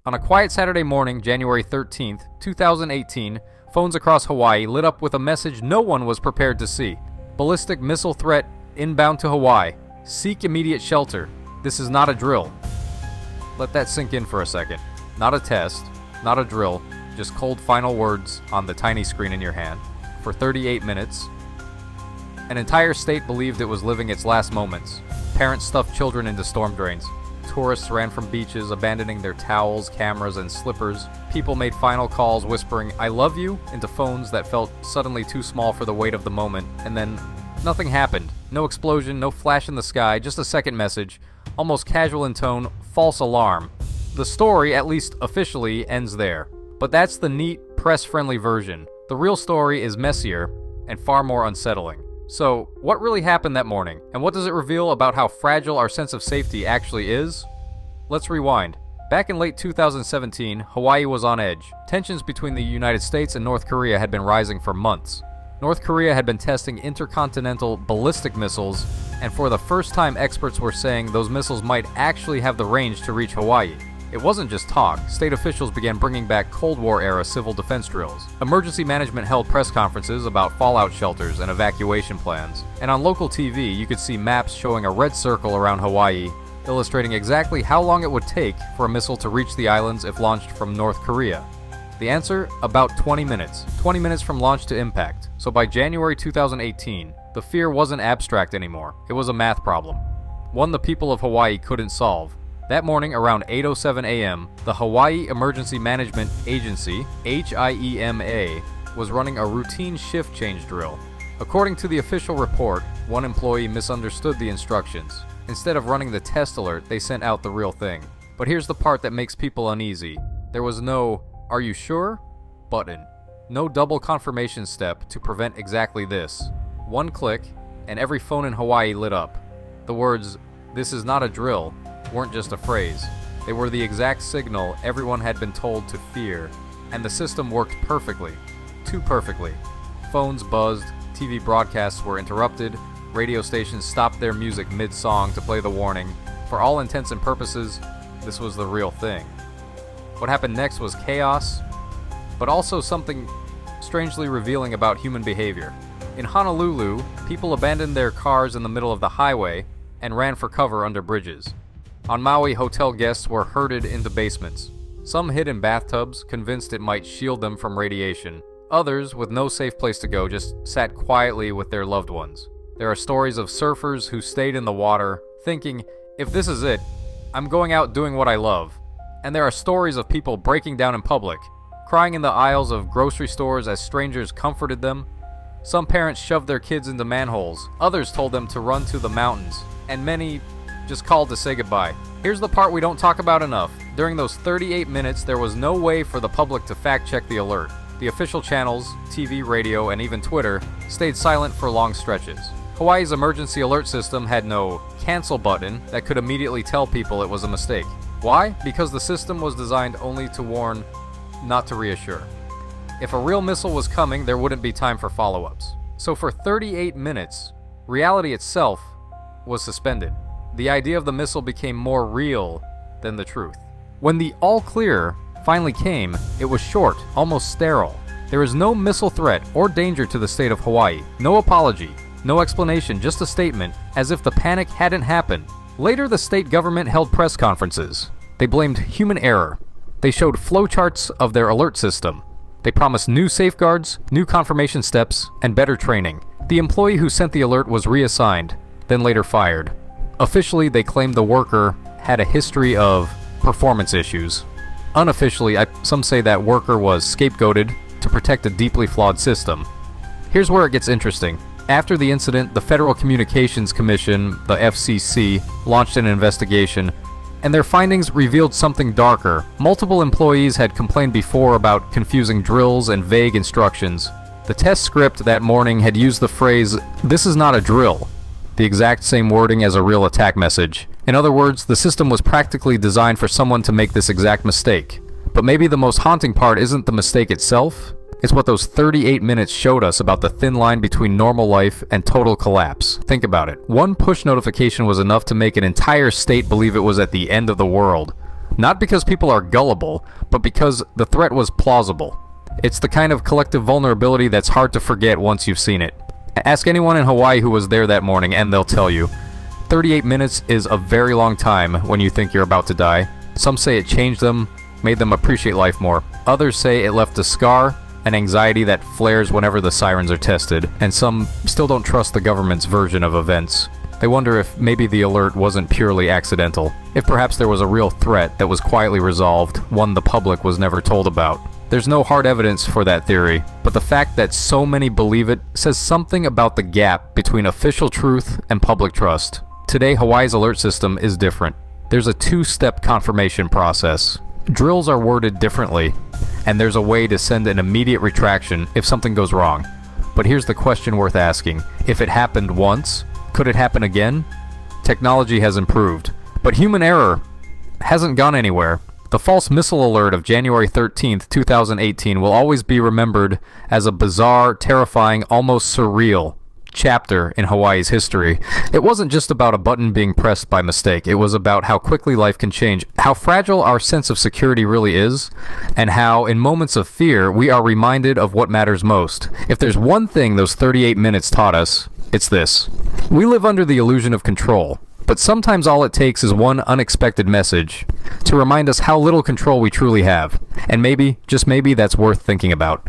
On a quiet Saturday morning, January 13th, 2018, phones across Hawaii lit up with a message no one was prepared to see. Ballistic missile threat inbound to Hawaii. Seek immediate shelter. This is not a drill. Let that sink in for a second. Not a test, not a drill, just cold final words on the tiny screen in your hand. For 38 minutes, an entire state believed it was living its last moments. Parents stuffed children into storm drains. Tourists ran from beaches, abandoning their towels, cameras, and slippers. People made final calls whispering, "I love you," into phones that felt suddenly too small for the weight of the moment. And then, nothing happened. No explosion, no flash in the sky, just a second message, almost casual in tone, false alarm. The story, at least officially, ends there. But that's the neat, press-friendly version. The real story is messier and far more unsettling. So, what really happened that morning, and what does it reveal about how fragile our sense of safety actually is? Let's rewind. Back in late 2017, Hawaii was on edge. Tensions between the United States and North Korea had been rising for months. North Korea had been testing intercontinental ballistic missiles, and for the first time experts were saying those missiles might actually have the range to reach Hawaii. It wasn't just talk. State officials began bringing back Cold War-era civil defense drills. Emergency management held press conferences about fallout shelters and evacuation plans. And on local TV, you could see maps showing a red circle around Hawaii, illustrating exactly how long it would take for a missile to reach the islands if launched from North Korea. The answer? About 20 minutes. 20 minutes from launch to impact. So by January 2018, the fear wasn't abstract anymore. It was a math problem. One the people of Hawaii couldn't solve. That morning, around 8:07 a.m., the Hawaii Emergency Management Agency, HIEMA, was running a routine shift change drill. According to the official report, one employee misunderstood the instructions. Instead of running the test alert, they sent out the real thing. But here's the part that makes people uneasy. There was no "Are you sure?" button. No double confirmation step to prevent exactly this. One click, and every phone in Hawaii lit up. The words, "This is not a drill," weren't just a phrase. They were the exact signal everyone had been told to fear, and the system worked perfectly. Too perfectly. Phones buzzed, TV broadcasts were interrupted, radio stations stopped their music mid-song to play the warning. For all intents and purposes, this was the real thing. What happened next was chaos, but also something strangely revealing about human behavior. In Honolulu, people abandoned their cars in the middle of the highway and ran for cover under bridges. On Maui, hotel guests were herded into basements. Some hid in bathtubs, convinced it might shield them from radiation. Others, with no safe place to go, just sat quietly with their loved ones. There are stories of surfers who stayed in the water, thinking, "If this is it, I'm going out doing what I love." And there are stories of people breaking down in public, crying in the aisles of grocery stores as strangers comforted them. Some parents shoved their kids into manholes, others told them to run to the mountains, and many just called to say goodbye. Here's the part we don't talk about enough. During those 38 minutes, there was no way for the public to fact-check the alert. The official channels, TV, radio, and even Twitter, stayed silent for long stretches. Hawaii's emergency alert system had no cancel button that could immediately tell people it was a mistake. Why? Because the system was designed only to warn, not to reassure. If a real missile was coming, there wouldn't be time for follow-ups. So for 38 minutes, reality itself was suspended. The idea of the missile became more real than the truth. When the all clear finally came, it was short, almost sterile. There is no missile threat or danger to the state of Hawaii. No apology, no explanation, just a statement, as if the panic hadn't happened. Later, the state government held press conferences. They blamed human error. They showed flowcharts of their alert system. They promised new safeguards, new confirmation steps, and better training. The employee who sent the alert was reassigned, then later fired. Officially, they claimed the worker had a history of performance issues. Unofficially, some say that worker was scapegoated to protect a deeply flawed system. Here's where it gets interesting. After the incident, the Federal Communications Commission, the FCC, launched an investigation, and their findings revealed something darker. Multiple employees had complained before about confusing drills and vague instructions. The test script that morning had used the phrase, "This is not a drill," the exact same wording as a real attack message. In other words, the system was practically designed for someone to make this exact mistake. But maybe the most haunting part isn't the mistake itself, it's what those 38 minutes showed us about the thin line between normal life and total collapse. Think about it. One push notification was enough to make an entire state believe it was at the end of the world. Not because people are gullible, but because the threat was plausible. It's the kind of collective vulnerability that's hard to forget once you've seen it. Ask anyone in Hawaii who was there that morning and they'll tell you. 38 minutes is a very long time when you think you're about to die. Some say it changed them, made them appreciate life more. Others say it left a scar, an anxiety that flares whenever the sirens are tested, and some still don't trust the government's version of events. They wonder if maybe the alert wasn't purely accidental, if perhaps there was a real threat that was quietly resolved, one the public was never told about. There's no hard evidence for that theory, but the fact that so many believe it says something about the gap between official truth and public trust. Today, Hawaii's alert system is different. There's a two-step confirmation process. Drills are worded differently, and there's a way to send an immediate retraction if something goes wrong. But here's the question worth asking. If it happened once, could it happen again? Technology has improved, but human error hasn't gone anywhere. The false missile alert of January 13th, 2018 will always be remembered as a bizarre, terrifying, almost surreal chapter in Hawaii's history. It wasn't just about a button being pressed by mistake. It was about how quickly life can change, how fragile our sense of security really is, and how in moments of fear we are reminded of what matters most. If there's one thing those 38 minutes taught us, it's this. We live under the illusion of control, but sometimes all it takes is one unexpected message to remind us how little control we truly have. And maybe, just maybe, that's worth thinking about.